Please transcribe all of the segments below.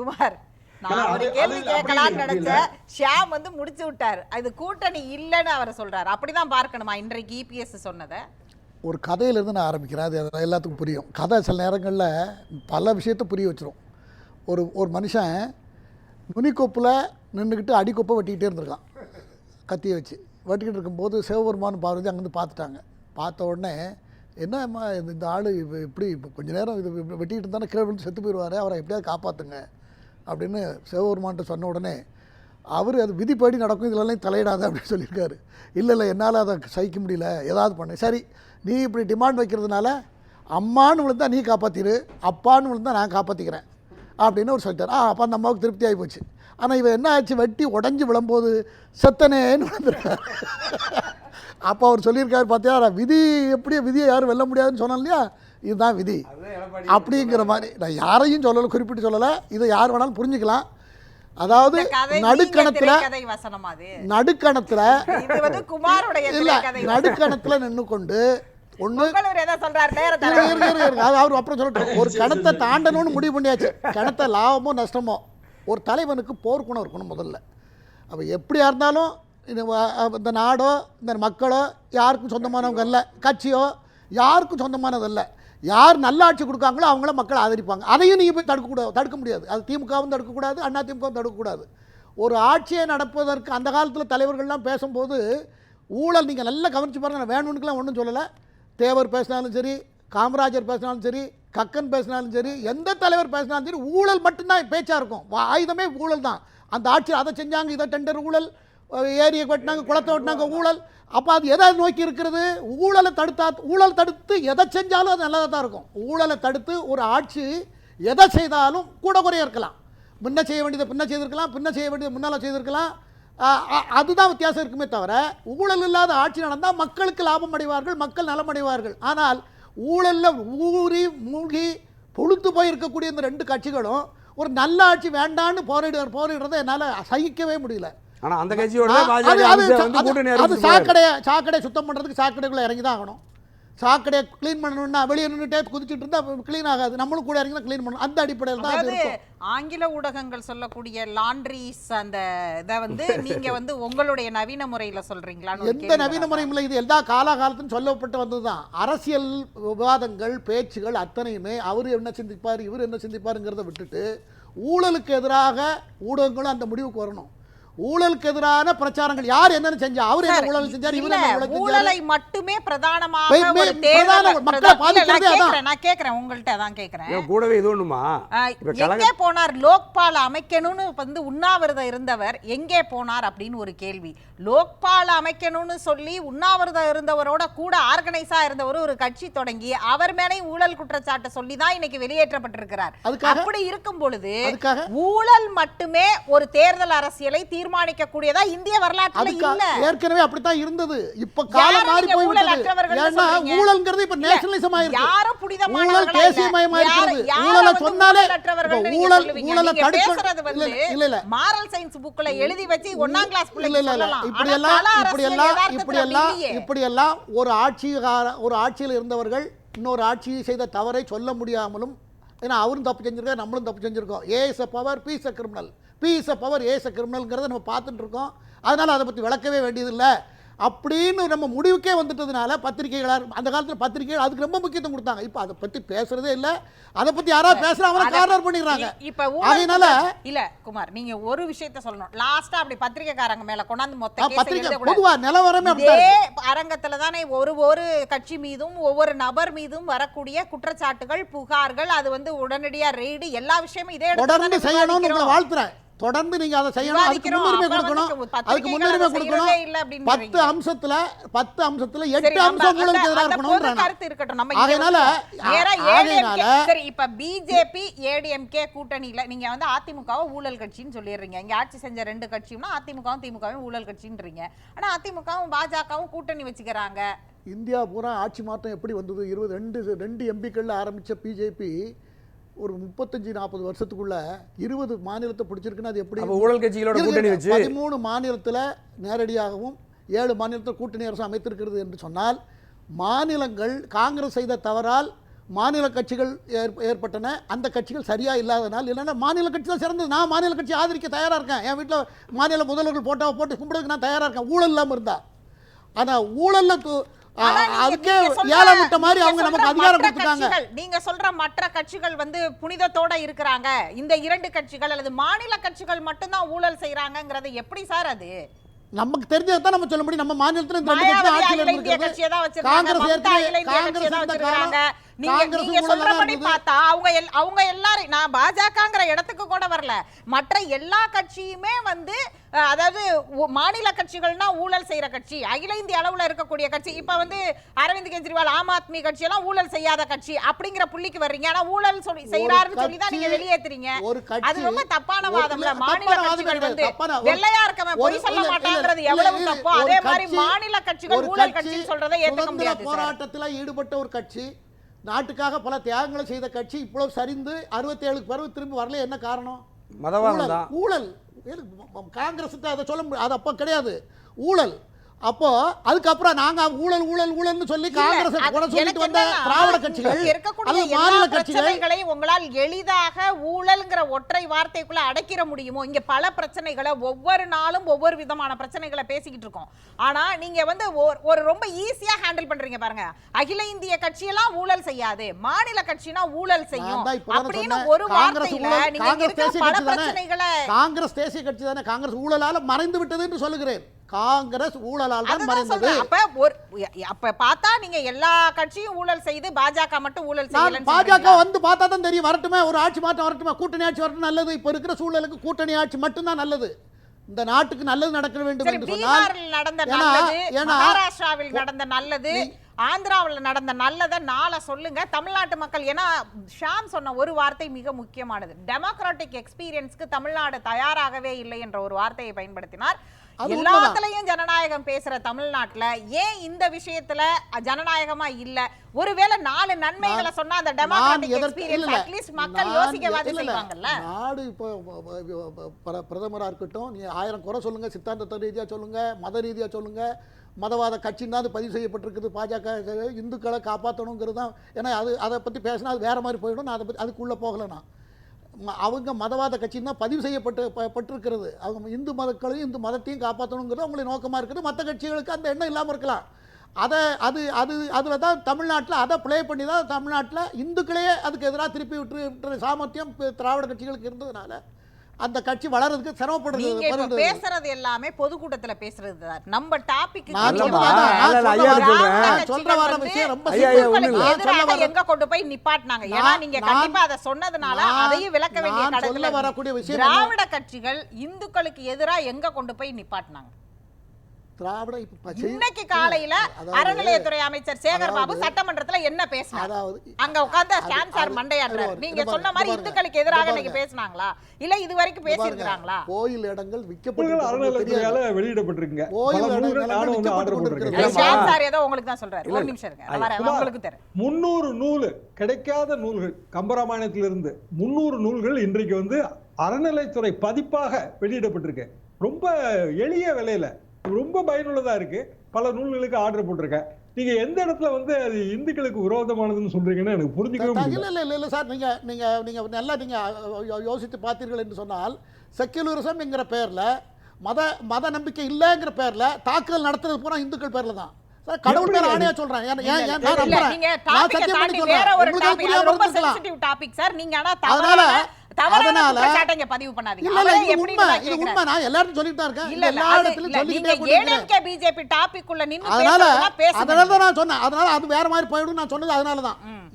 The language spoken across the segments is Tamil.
குமார், நான் ஒரு கேள்வி கேட்கலாம்னு நினைச்சேன், ஷியாம் வந்து முடிச்சு விட்டார். அது கூட்டணி இல்லைன்னு அவர் சொல்றாரு. அப்படிதான் பார்க்கணுமா இன்றைக்கு இபிஎஸ் சொன்னதை? ஒரு கதையிலேருந்து நான் ஆரம்பிக்கிறேன், அது எல்லாத்துக்கும் புரியும். கதை சில நேரங்களில் பல விஷயத்தை புரிய வச்சிரும். ஒரு மனுஷன் நுனிக்கொப்பில் நின்றுக்கிட்டு அடிக்கொப்பை வெட்டிக்கிட்டே இருந்திருக்கான், கத்தியை வச்சு வெட்டிக்கிட்டு இருக்கும்போது சிவபெருமான் பார்வதி அங்கேருந்து பார்த்துட்டாங்க. பார்த்த உடனே என்னம்மா இந்த ஆள் இப்படி கொஞ்சம் நேரம் இது வெட்டிக்கிட்டு இருந்தானே கீழே விழுந்து செத்து போயிடுவார், அவரை எப்படியாவது காப்பாற்றுங்க அப்படின்னு சிவபெருமான்கிட்ட சொன்ன உடனே அவர் அது விதிப்படி நடக்கும், இதிலெல்லாம் தலையிடாத அப்படின்னு சொல்லியிருக்காரு. இல்லை என்னால் அதை சகிக்க முடியல, ஏதாவது பண்ணு. சரி, நீ இப்படி டிமாண்ட் வைக்கிறதுனால அம்மானு விழுந்தா நீ காப்பாற்றிடு, அப்பான்னு விழுந்தா நான் காப்பாற்றிக்கிறேன் அப்படின்னு அவர் சொல்லிட்டார். அப்போ அந்த அம்மாவுக்கு திருப்தி ஆகி போச்சு. ஆனால் இவன் என்ன ஆச்சு, வெட்டி உடஞ்சி விழும்போது செத்தனேன்னு வந்துருக்கார். அப்போ அவர் சொல்லியிருக்காரு, பார்த்தியா விதி எப்படி, விதியை யாரும் வெல்ல முடியாதுன்னு சொன்னோம் இல்லையா, இதுதான் விதி அப்படிங்கிற மாதிரி. நான் யாரையும் சொல்லலை, குறிப்பிட்டு சொல்லலை, இதை யார் வேணாலும் புரிஞ்சுக்கலாம். அதாவது நடுக்கணத்துல நின்று கொண்டு அவர் அப்புறம் சொல்லட்டும், ஒரு கணத்தை தாண்டணும்னு முடிவு பண்ணியாச்சு. கணத்தை லாபமோ நஷ்டமோ ஒரு தலைவனுக்கு போர்க்குணம் இருக்கணும் முதல்ல. அப்போ எப்படியா இருந்தாலும் இந்த நாடோ இந்த மக்களோ யாருக்கும் சொந்தமானவங்க இல்லை, கட்சியோ யாருக்கும் சொந்தமானது இல்லை. யார் நல்ல ஆட்சி கொடுக்காங்களோ அவங்கள மக்கள் ஆதரிப்பாங்க. அதையும் நீங்கள் போய் தடுக்க முடியாது. அது திமுகவும் தடுக்கக்கூடாது, அண்ணா திமுகவும் தடுக்கக்கூடாது. ஒரு ஆட்சியை நடப்பதற்கு அந்த காலத்தில் தலைவர்கள்லாம் பேசும்போது ஊழல் நீங்கள் நல்லா கவனித்து பாருங்கள். நான் வேணும்னுக்கெல்லாம் ஒன்றும் சொல்லலை. தேவர் பேசினாலும் சரி, காமராஜர் பேசினாலும் சரி, கக்கன் பேசினாலும் சரி, எந்த தலைவர் பேசினாலும் சரி, ஊழல் மட்டும்தான் பேச்சாக இருக்கும். ஆயுதமே ஊழல் தான். அந்த ஆட்சி அதை செஞ்சாங்க, இதை டெண்டர் ஊழல், ஏரியை வெட்டினாங்க, குளத்தை வெட்டினாங்க, ஊழல். அப்போ அது எதை நோக்கி இருக்கிறது? ஊழலை ஊழல் தடுத்து எதை செஞ்சாலும் அது நல்லதாக தான் இருக்கும். ஊழலை தடுத்து ஒரு ஆட்சி எதை செய்தாலும் கூட குறைய இருக்கலாம். முன்ன செய்ய வேண்டியதை பின்ன செய்திருக்கலாம், பின்ன செய்ய வேண்டியது முன்னால் செய்திருக்கலாம். அதுதான் வித்தியாசம் இருக்குமே தவிர, ஊழல் இல்லாத ஆட்சி நடந்தால் மக்களுக்கு லாபம் அடைவார்கள், மக்கள் நலம் அடைவார்கள். ஆனால் ஊழலில் ஊறி மூழ்கி பொழுத்து போயிருக்கக்கூடிய இந்த ரெண்டு கட்சிகளும் ஒரு நல்ல ஆட்சி வேண்டான்னு போரிடுறதை என்னால் சகிக்கவே முடியல. ஆனால் அந்த கட்சியோட சாக்கடை சுத்தம் பண்ணுறதுக்கு சாக்கடைக்குள்ளே இறங்கி தான் ஆகணும். சாக்கடையை க்ளீன் பண்ணணும்னா வெளியே நின்றுட்டே குதிச்சுட்டு இருந்தால் க்ளீன் ஆகாது. நம்மளும் கூட இறங்கி தான் க்ளீன் பண்ணணும். அந்த அடிப்படையில் தான் ஆங்கில ஊடகங்கள் சொல்லக்கூடிய லாண்ட்ரிஸ் அந்த இதை வந்து நீங்க வந்து உங்களுடைய நவீன முறையில சொல்றீங்களா? எந்த நவீன முறையும் இல்லை, இது எல்லா காலகாலத்தும் சொல்லப்பட்டு வந்ததுதான். அரசியல் விவாதங்கள் பேச்சுகள் அத்தனையுமே அவர் என்ன சிந்திப்பார், இவர் என்ன சிந்திப்பாருங்கிறத விட்டுட்டு ஊழலுக்கு எதிராக ஊடகங்களும் அந்த முடிவுக்கு வரணும். ஊழலுக்கு எதிரான பிரச்சாரங்கள் யார் என்னன்னு செஞ்சா, அவர் என்ன ஊழல் செஞ்சார், இவர் என்ன ஊழல் செஞ்சார், ஊழலை மட்டுமே பிரதானமாக ஒரு தேர்தல் நான் கேக்குறேன், உங்கள்ட்ட தான் கேக்குறேன். கூடவே இது ஒண்ணுமா, எங்கே போனார் லோக்பால் அமைக்கணும்னு வந்து உண்ணாவிரதம் இருந்தவர் எங்கே போனார் அப்படின்னு ஒரு கேள்வி. லோக்பால் அமைக்கணும்னு சொல்லி உண்ணாவிரதம் இருந்தவரோட கூட ஆர்கனைஸா இருந்தவர் ஒரு கட்சி தொடங்கி அவர் மேலே ஊழல் குற்றச்சாட்டு சொல்லி தான் இன்னைக்கு வெளியேற்றப்பட்டிருக்கிறார். அப்படி இருக்கும் பொழுது ஊழல் மட்டுமே ஒரு தேர்தல் அரசியலை தீர்மானிக்க கூடியதா இந்திய வரலாற்றில் இல்ல. ஏற்கனவே அப்படித்தான் இருந்தது. இப்ப காலம் மாறி போய் விட்டது. ஏன்னா ஊழல்ங்கிறது இப்ப நேஷனலிசம் ஆயிருக்கு. யாரும் புனிதமானவர்கள் ஊழல் தேசியமயமா இருக்குது. ஊழலை சொன்னாலே ஊழலை தடுக்கிறது இல்ல. மாரல் சயின்ஸ் புக்ல எழுதி வச்சு 1ஆம் கிளாஸ் பிள்ளைங்க சொல்லலாம். இப்படி எல்லாம் ஒரு ஆட்சியில் இருந்தவர்கள் இன்னொரு ஆட்சியை செய்த தவறை சொல்ல முடியாமலும், ஏன்னா அவரும் தப்பு செஞ்சிருக்காரு, நம்மளும் தப்பு செஞ்சிருக்கோம். ஏ is a power, P is a criminal. P is a power, A is a criminalங்கிறத நம்ம பார்த்துட்டு இருக்கோம். அதனால் அதை பற்றி விளக்கவே வேண்டியதில்லை அப்படின்னு நம்ம முடிவுக்கே வந்துட்டதுனால பத்திரிகைகளார் அந்த காலத்தில் பத்திரிகைகள் அதுக்கு ரொம்ப முக்கியத்துவம் கொடுத்தாங்க. இப்போ அதை பற்றி பேசுறதே இல்லை. அதை பற்றி யாராவது பேசுறா அவரை கார்னர் பண்ணிடுறாங்க. அதனால இல்ல குமார், நீங்க ஒரு விஷயத்தை சொல்லணும். லாஸ்டா அப்படி பத்திரிகைக்காரங்க மேல கொண்டாந்து மொத்த பத்திரிகை பொதுவா நிலவரமே அரங்கத்துல தானே ஒரு கட்சி மீதும் ஒவ்வொரு நபர் மீதும் வரக்கூடிய குற்றச்சாட்டுகள், புகார்கள், அது வந்து உடனடியா ரெய்டு எல்லா விஷயமும் இதே தொடர்ந்து செய்யணும்னு உங்களை வாழ்த்துறேன். தொடர்ந்து நீங்க அதை செய்யணும். அதுக்கு முன்னுரிமை கொடுக்கணும். 10 அம்சத்துல 8 அம்சம் உங்களுக்கு எதிராக இருக்கணும். கருத்து இருக்கட்டும். நம்ம அதனால சரி, இப்ப பிஜேபி ஏடிஎம்கே கூட்டணியில நீங்க வந்து அதிமுகவை ஊழல் கட்சின்னு சொல்லிடுறீங்க. இங்க ஆட்சி செஞ்ச 2 கட்சியும்னா அதிமுகவும் திமுகவும் ஊழல் கட்சின்றீங்க. ஆனா அதிமுகவும் பாஜகவும் கூட்டணி வச்சுக்கிறாங்க. இந்தியா பூரா ஆட்சி மாற்றம் எப்படி வந்தது? 22 எம்பிக்கள்ல ஆரம்பிச்ச பிஜேபி ஒரு 35-40 வருஷத்துக்குள்ள 20 மாநிலத்தை பிடிச்சிருக்குன்னா அது எப்படி? ஊழல் கட்சிகளோட கூட்டணி வச்சு 13 மாநிலத்தில் நேரடியாகவும் 7 மாநிலத்தில் கூட்டணி அரசு அமைத்திருக்கிறது என்று சொன்னால், மாநிலங்கள் காங்கிரஸ் செய்த தவறால் மாநில கட்சிகள் ஏற்பட்டன. அந்த கட்சிகள் சரியாக இல்லாதனால், இல்லைன்னா மாநில கட்சி தான் சிறந்தது. நான் மாநில கட்சி ஆதரிக்க தயாராக இருக்கேன். என் வீட்டில் மாநில முதல்வர்கள் போட்டாவை போட்டு கும்பிடுறதுக்கு நான் தயாராக இருக்கேன், ஊழல் இல்லாமல் இருந்தா. ஆனால் ஊழலில் அதுக்கே ஏழை விட்ட மாதிரி அவங்க நமக்கு அதிகாரம் கொடுத்துட்டாங்க. நீங்க சொல்ற மற்ற கட்சிகள் வந்து புனிதத்தோட இருக்கிறாங்க, இந்த 2 கட்சிகள் அல்லது மாநில கட்சிகள் மட்டும்தான் ஊழல் செய்யறாங்கங்கறது எப்படி சார்? அது நமக்கு தெரிஞ்சதான் நம்ம சொல்ல முடியும். நம்ம மாநிலத்துல இந்த ரெண்டு கட்சி ஆட்சியில் இருக்கு. காங்கிரஸ் நீங்க சொல்றபடி பார்த்தா அவங்க எல்லாரும், நான் பாஜகங்கிற இடத்துக்கு கூட வரல, மற்ற எல்லா கட்சியுமே வந்து அதாவது மாநில கட்சிகள்னா ஊழல் செய்யற கட்சி, அகில இந்திய அளவுல இருக்கக்கூடிய கட்சி. இப்ப வந்து அரவிந்த் கெஜ்ரிவால் ஆம் ஆத்மி கட்சி எல்லாம் ஊழல் செய்யாத கட்சி அப்படிங்கிற புள்ளிக்கு வர்றீங்க. ஆனா ஊழல் செய்யறாருன்னு சொல்லி தான் நீங்க வெளியேத்துறீங்க. அது ரொம்ப தப்பான வாதம்ல. மாநில கட்சிகள் வந்து வெள்ளையா இருக்கவன் பொய் சொல்ல மாட்டாங்கிறது எவ்வளவு தப்போ, அதே மாதிரி மாநில கட்சிகள் ஊழல் கட்சின்னு சொல்றதை ஏத்துக்க முடியாது. போராட்டத்தில் ஈடுபட்ட ஒரு கட்சி, நாட்டுக்காக பல தியாகங்களை செய்த கட்சி இவ்வளவு சரிந்து 67க்கு பிறகு திரும்பி வரல. என்ன காரணம்? மதவாதம் தான். ஊழல். காங்கிரஸ் அதை சொல்ல முடியாது, அது அப்ப கிடையாது ஊழல். அப்போ அதுக்கப்புறம் நாங்க ஊழல் ஊழல் ஊழல்னு சொல்லி காங்கிரஸ் கூட சொல்லிட்டு வந்த திராவிட கட்சிகள், அது மாநில கட்சிகளை உங்களால் எளிதாக ஊழல்ங்கிற ஒற்றை வார்த்தைக்குள்ள அடக்கிற முடியுமோ? இங்க பல பிரச்சனைகளை ஒவ்வொரு நாளும் ஒவ்வொரு விதமான பிரச்சனைகளை பேசிக்கிட்டு இருக்கோம். ஆனா நீங்க வந்து ஒரு ரொம்ப ஈஸியா ஹேண்டில் பண்றீங்க பாருங்க. அகில இந்திய கட்சியெல்லாம் ஊழல் செய்யாது, மாநில கட்சினா ஊழல் செய்யும் அப்படின்னு ஒரு வார்த்தையில நீங்க இருக்க பல பிரச்சனைகளை. காங்கிரஸ் தேசிய கட்சி தானே, காங்கிரஸ் ஊழலால மறைந்து விட்டது என்று சொல்லுகிறேன். காங்கிரஸ் ஊழலால் தான் மறைந்தது. அப்ப பார்த்தா நீங்க எல்லா கட்சியும் ஊழல் செய்து பாஜக மட்டும் ஊழல் செய்யல. பாஜக வந்து பார்த்தா தான் தெரியும். வரட்டுமே, ஒரு ஆட்சி மாற்றம் வரட்டுமே, கூட்டணி ஆட்சி வரட்டும், நல்லது. இப்ப இருக்கிற சூழலுக்கு கூட்டணி ஆட்சி மட்டும் தான் நல்லது. இந்த நாட்டுக்கு நல்லது நடக்க வேண்டும் என்று சொன்னால், நடந்த நல்லது, மகாராஷ்டிராவில் நடந்த நல்லது, ஆந்திராவில் நடந்த நல்லதை நாளை சொல்லுங்க தமிழ்நாட்டு மக்கள். ஏன்னா ஷாம் சொன்ன ஒரு வார்த்தை மிக முக்கியமானது. டெமோக்ராட்டிக் எக்ஸ்பீரியன்ஸ்க்கு தமிழ்நாடு தயாராகவே இல்லை என்ற ஒரு வார்த்தையை பயன்படுத்தினார். எல்லாத்துலயும் ஜனநாயகம் பேசுற தமிழ்நாட்டுல ஏன் இந்த விஷயத்துல ஜனநாயகமா இல்ல? ஒருவேளை 4 நன்மைகளை சொன்னா அந்த டெமோக்ராட்டிக் எக்ஸ்பீரியன்ஸ் அட்லீஸ்ட் மக்கள் யோசிக்கவாது செய்வாங்கல்ல. நாடு இப்போ பிரதமரா இருக்கட்டும், நீ 1000 குறை சொல்லுங்க, சித்தாந்த ரீதியா சொல்லுங்க, மத ரீதியா சொல்லுங்க, மதவாத கட்சின்னு தான் பதிவு செய்யப்பட்டிருக்குது. பாஜக இந்துக்களை காப்பாற்றணுங்கிறது தான். ஏன்னா அதை பற்றி பேசினா அது வேற மாதிரி போயிடும். நான் அதை பற்றி அதுக்குள்ளே போகலைன்னா, அவங்க மதவாத கட்சின்னு தான் பதிவு செய்யப்பட்டிருக்கிறது. அவங்க இந்து மக்களையும் இந்து மதத்தையும் காப்பாற்றணுங்கிறது அவங்களுடைய நோக்கமாக இருக்குது. மற்ற கட்சிகளுக்கு அந்த எண்ணம் இல்லாமல் இருக்கலாம். அதில் தான் தமிழ்நாட்டில் அதை ப்ளே பண்ணி தான் தமிழ்நாட்டில் இந்துக்களையே அதுக்கு எதிராக திருப்பி விட்டு சாமர்த்தியம் திராவிட கட்சிகளுக்கு இருந்ததுனால அந்த கட்சி வளர்றதுக்கு சிரமப்படுறது. நீங்க பேசுறது எல்லாமே பொதுக்கூட்டத்துல பேசுறது தான். நம்ம டாபிக் எங்க கொண்டு போய் நிப்பாட்டினாங்க. ஏன்னா நீங்க கண்டிப்பா அதை சொன்னதுனால அதையும் விளக்க வேண்டிய கடமையில வரக்கூடிய விஷயம். திராவிட கட்சிகள் இந்துக்களுக்கு எதிராக எங்க கொண்டு போய் நிப்பாட்டினாங்க? திராவிட இன்னைக்கு காலையில அறநிலையத்துறை அமைச்சர் சேகர் பாபு சட்டமன்றத்துல என்ன பேசினார்? அங்க உட்கார்ந்து ஸ்டான் சார் மண்டையாடுறாரு. நீங்க சொன்ன மாதிரி இந்துக்களுக்கு எதிராக இன்னைக்கு பேசினாங்களா? இல்ல இது வரைக்கும் பேசி இருக்காங்களா? கோயில் இடங்கள் விற்கப்பட்டு அறநிலையத்துறையால வெளியிடப்பட்டிருக்குங்க. ஸ்டான் சார் ஏதோ உங்களுக்கு தான் சொல்றாரு. ஒரு நிமிஷம் இருங்க, உங்களுக்கு தெரியும். 300 நூல் கிடைக்காத நூல்கள் கம்பராமாயணத்திலிருந்து 300 நூல்கள் இன்றைக்கு வந்து அறநிலைத்துறை பதிப்பாக வெளியிடப்பட்டிருக்கு. ரொம்ப எளிய விலையில ரொம்ப பயனுள்ளதா இருக்கு. பல நூல்களுக்கு ஆர்டர் போட்டிருக்கேன். நீங்க எந்த இடத்துல வந்து அது இந்துக்களுக்கு விரோதமானதுன்னு சொல்றீங்கன்னு எனக்கு புரிஞ்சுக்கவே முடியல. இல்ல சார், நீங்க நல்லா நீங்க யோசித்து பார்த்தீர்கள் என்று சொன்னால், செக்யுலரிசம் என்கிற பெயர்ல மத நம்பிக்கை இல்லைங்கிற பெயர்ல தாக்குதல் நடத்துறது பூரா இந்துக்கள் பேர்ல தான். கடவுள் பேர் ஆணையா சொல்றேன்.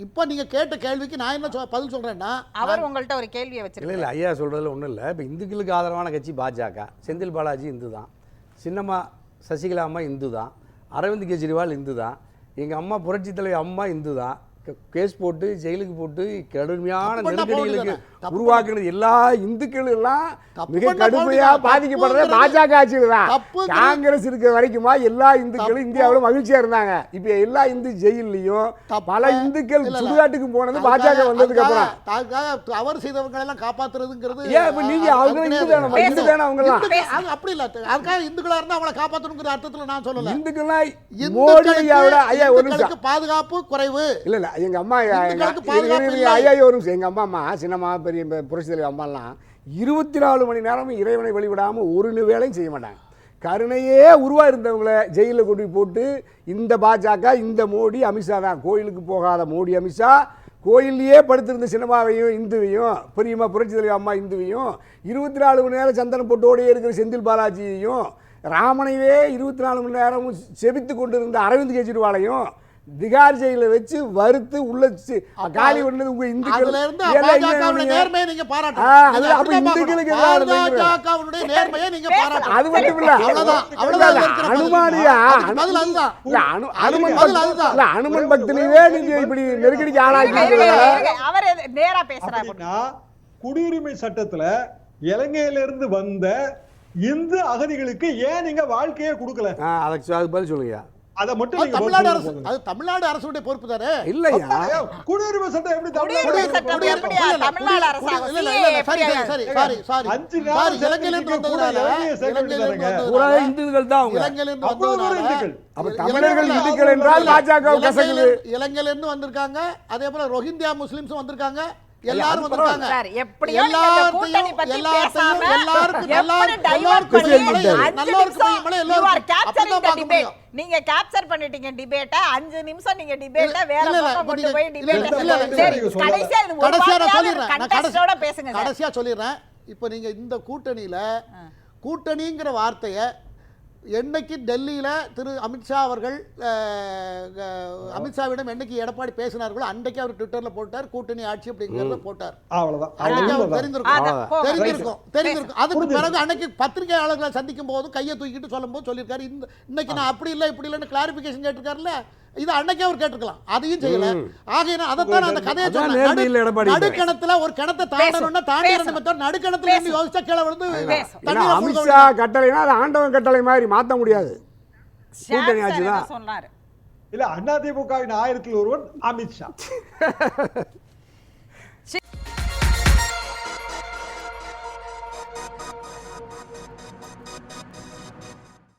இப்ப நீங்க கேட்ட கேள்விக்கு நான் என்ன பதில் சொல்றேன்னா, அவர் உங்கள்ட்ட ஒரு கேள்வியை வச்சிருக்காரு. இல்ல ஐயா சொல்றதுல ஒண்ணும் இல்ல. இப்ப இந்துக்களுக்கு ஆதரவான கட்சி பாஜக, செந்தில் பாலாஜி இந்து தான், சின்னம்மா சசிகலா அம்மா இந்து தான், அரவிந்த் கெஜ்ரிவால் இந்து தான், எங்கள் அம்மா புரட்சி தலைவர் அம்மா இந்து தான். கேஸ் போட்டு ஜெயிலுக்கு போட்டு கடுமையான நெருக்கடிகளுக்கு உருவாக்குனது எல்லா இந்துக்கள் எல்லாம் மிக தப்புன்னா கடுமையா தப்பு பாதிக்கப்படுறது தப்புங்கிறது- பாஜக ஆட்சியில் தான். தப்புங்கிறது- காங்கிரஸ் இருக்க வரைக்குமா எல்லா இந்துக்களும் இந்தியாவில் மகிழ்ச்சியா இருந்தாங்க. இப்ப எல்லா இந்து ஜெயிலையும் பல இந்துக்கள் இல்ல, இல்ல. சுடுகாட்டுக்கு போனது பாஜக வந்ததுக்கு அப்புறம். அதுக்காக தவறு செய்தவங்களை எல்லாம் காப்பாத்துறதுங்கிறது ஏன் இப்ப நீங்க அது அவங்க கிடையாது. இந்து தானே, இந்து தானே அவங்கலாம். இந்துக்கள் அது அப்படி இல்ல. அதுக்காக இந்துக்களா இருந்தா அவங்கள காப்பாத்தணுங்கிற அர்த்தத்துல நான் சொல்லல. இந்துக்கள்லாம் மோடி ஐயாவோட ஐயா ஒரு நிமிஷம் இந்துக்களுக்கு பாதுகாப்பு குறைவு. இல்ல இல்ல எங்க அம்மா இந்துக்களுக்கு பாதுகாப்பு இல்லை. ஐயா ஒரு நிமிஷம். எங்க அம்மா சின்னம்மா பெரிய புரட்சி தலைவர் அம்மாலாம் 24 மணி நேரமும் இறைவனை வழிவிடாம ஒரு வேலையும் செய்ய மாட்டாங்க. கருணையே உருவா இருந்தவங்கள ஜெயிலில் கொண்டு போட்டு இந்த பாஜக இந்த மோடி அமித்ஷா தான். கோயிலுக்கு போகாத மோடி அமித்ஷா, கோயிலையே படுத்திருந்த சின்னம்மாவையும் இந்துவையும் பெரியம்மா புரட்சி தலைவர் அம்மா இந்துவையும் 24 மணி நேரம் சந்தனம் போட்டோடையே இருக்கிற செந்தில் பாலாஜியையும் ராமனையே 24 மணி நேரமும் செபித்து கொண்டிருந்த அரவிந்த் கெஜ்ரிவாலையும் திகார் ஜெயிலில் வச்சு வறுத்து உள்ள காலி பண்ணது உங்க இந்துக்கள். அதுல இருந்து எல்லாம் பாஜகவுடைய இங்க நேர்மையை நீங்க அது பாராட்டணும். நீங்க அப்ப அப்படிதான் இந்துக்களுக்கு பார்க்கணும். எல்லாம் நடக்குது. பாஜகவுடைய நேர்மையை நீங்க பாராட்டணும். அது மட்டும் இல்ல. அவ்வளவுதான். இல்ல, அவ்வளவுதான் இல்ல, இருக்கிற பதில். அனுமானியா அதுக்கு பதில் அதுதான். இல்ல, அனுமன் பதில் பக்தி- அதுதான். இல்ல, அனுமன் பக்தியிலே நீங்க இப்படி நெருக்கடிக்கு ஆளாக்கி அவர் நேரா பேசுறாரு. அப்படின்னா குடியுரிமை சட்டத்துல இலங்கையில இருந்து வந்த இந்து அகதிகளுக்கு ஏன் நீங்க வாழ்க்கையே கொடுக்கல? அதுக்கு பதில் சொல்லுங்க. அதை மட்டும் அது நீங்க தமிழ்நாடு பதில் அரசு சொல்லுங்க. அது தமிழ்நாடு அரசுடைய பொறுப்பு தானே. இல்லையா ஐயா, குடியுரிமை சட்டம் எப்படி குடியுரிமை தமிழ்நாடு சட்டம் அரசு எப்படியா கொண்டு வரும்? தமிழ்நாடு அரசாங்கம் இல்ல, இல்ல, இல்ல, இல்ல, எப்படி சரி, சாரி. 5 நாள் இலங்கையில இருந்து வந்ததுனால பூரா இந்துக்கள் தான் அவங்க. இலங்கையில இருந்து அவ்வளவு தூரம் வந்ததுனால இந்துக்கள். அப்ப தமிழர்கள் இந்துக்கள் என்றால் பாஜக கசங்குது. இலங்கையில இருந்து வந்திருக்காங்க. அதே போல ரோஹிங்கியா முஸ்லிம்ஸும் வந்திருக்காங்க. எல்லாரும் அது வந்திருக்காங்க. சார், எப்படியோ நீங்க இந்த கூட்டணி பத்தி பேசாம எப்படி divert பண்ணி அஞ்சு நிமிஷம் you are capturing the debate. நீங்க கேப்சர் பண்ணிட்டீங்க டிபேட்ட. 5 நிமிஷம் நீங்க டிபேட்ட வேற இல்ல, இல்ல, பக்கம் கொண்டு நீங்க- போய் இல்ல, இல்ல, டிபேட். சரி, நீங்க சொல்லாத. கடைசியா இது ஒரு கடைசியா நான் வார்த்தையாவது சொல்லிடுறேன். நான் contest-ஓட பேசுங்க சார். கடைசியா சொல்லிடுறேன். இப்போ நீங்க இந்த கூட்டணிங்கிற வார்த்தையை என்னைக்கு டெல்லியில திரு அமித்ஷா அவர்கள் அமித்ஷாவிடம் என்னைக்கு எடப்பாடி பேசினார்களோ அன்றைக்கு அவர் ட்விட்டர்ல போட்டார் கூட்டணி ஆட்சி அப்படிங்கறத போட்டார். அவ்வளவுதான். அன்னைக்கு அவர் அவ்வளவுதான். தெரிந்திருக்கும். தெரிஞ்சிருக்கும். அதுக்கு பேசுங்க. பிறகு அன்னைக்கு பத்திரிகையாளர்களை சந்திக்கும் போது கையை தூக்கிட்டு சொல்லும்போது சொல்லியிருக்காரு. இன்னைக்கு நான் அப்படி இல்லை இப்படி இல்லைன்னு கிளாரிபிகேஷன் கேட்டிருக்காருல்ல. இது அன்னைக்கே அவர் கேட்டிருக்கலாம். அதையும் செய்யல. ஆகையினா அதைத்தான் அந்த கதையை அதான் சொன்னேன். நேர்மையில் எடப்பாடி நடுக்கணத்துல ஒரு கிணத்தை தாண்டணும்னா தாண்டிடணும் மத்தவர் நடுக்கணத்துல இருந்து யோசிச்சா கீழே விழுந்து பேசும். ஏன்னா தண்ணியில அமித்ஷா கட்டளைனா அது ஆண்டவன் கட்டளை மாதிரி மாத்த முடியாது. கூட்டணி ஆட்சி தான். சொன்னாரு. இல்ல அதிமுகவின் 1000 ஒருவன் அமித்ஷா.